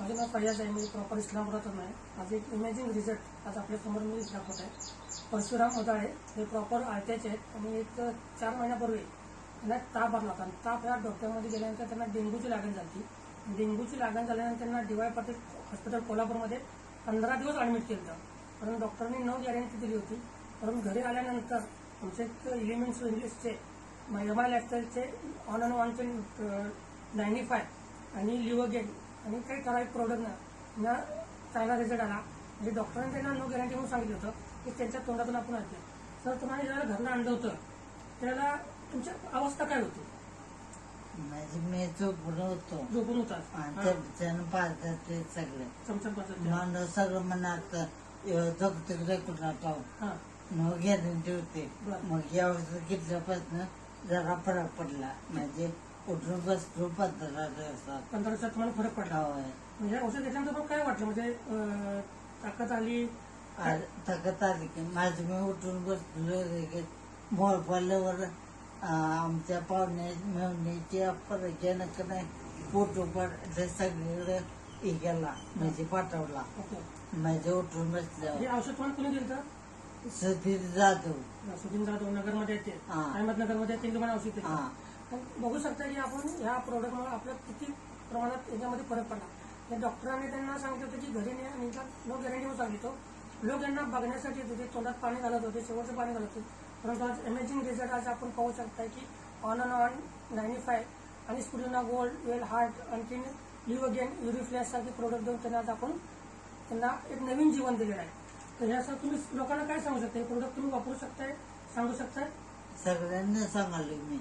माझं नाव फैयाज आहे. मी प्रॉपर इस्लामपुरातून आहे. आज एक इमॅजिंग रिझल्ट आज आपल्या समोर मी दाखवत आहे. परशुराम मोदाळे हे प्रॉपर आयत्याचे आहेत आणि एक 4 महिन्यापूर्वी त्यांना ताप आला होता. ताप या डॉक्टरमध्ये गेल्यानंतर त्यांना डेंग्यूची लागण झाली. डेंग्यूची लागण झाल्यानंतर त्यांना DY पाटील हॉस्पिटल कोल्हापूरमध्ये 15 दिवस ॲडमिट केलं होतं. कारण डॉक्टरांनी नो गॅरंटी दिली होती. परंतु घरी आल्यानंतर आमचे एलिमेंट्स इंग्लिशचे MI लाईफस्टाईलचे ऑन अँड ऑनचे 95 आणि लिव्हगेन आणि काही ठराविक प्रोडक्ट ना चांगला रिझल्ट आला. म्हणजे डॉक्टरांनी त्यांना नो गॅरंटी म्हणून सांगितलं होतं की त्यांच्या तोंडातून आपण ऐकलं. सर तुम्हाला ज्याला घरला आणलं होतं त्याला तुमची अवस्था काय होती? म्हणजे मी झोपून होतो. झोपून होता पाहतात ते सगळे चमचम पाहतात. माणूस सगळं म्हणत तिकडे कुठला पाहू मग गॅरंटी होते. मग या वर्षी घेतल्यापासून जरा फरक पडला. म्हणजे उठून बसतो 15 दिवसात 15 दिवसात तुम्हाला फरक पडला. म्हणजे औषध घेतल्यानंतर पण काय वाटलं? म्हणजे ताकद आली? ताकद आली की माझं मी उठून बसलो. मोळ पडल्यावर आमच्या पाहुणे मेवणीची फरक येणं नाही. फोटो पड सगळीकडे हे केला म्हणजे पाठवला. माझे उठून बसल्यावर. हे औषध तुम्हाला कोणी दिलं होतं? सतीश जाधव. सुधीर जाधव नगरमध्ये येते. अहमदनगरमध्ये येते. तुम्हाला औषध देते. बघू शकता की आपण ह्या प्रोडक्टमुळे आपल्या किती प्रमाणात याच्यामध्ये फरक पडला. डॉक्टरांनी त्यांना सांगितलं होतं की घरी नाही आणि नो गॅरंटी म्हणून सांगितलं. लोक यांना बघण्यासाठी येत होते, तोंडात पाणी घालत होते, शेवटचं पाणी घालत होते. परंतु आज इमॅजिंग रिझल्ट आज आपण पाहू शकता की ऑन अँड ऑन 95 आणि स्पुलिना गोल्ड, वेल हार्ट, आणखी लिव्हगेन, युरिफ्लॅश सारखे प्रोडक्ट देऊन त्यांना आज आपण त्यांना एक नवीन जीवन दिलेलं आहे. तर ह्यासाठी तुम्ही लोकांना काय सांगू शकता? हे प्रोडक्ट तुम्ही वापरू शकताय, सांगू शकताय? सगळ्यांना सांगालो मी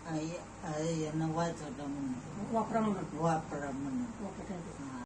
यांना वाचवता म्हणून, वापरा म्हणून. वापरा म्हणून. Okay, thank you.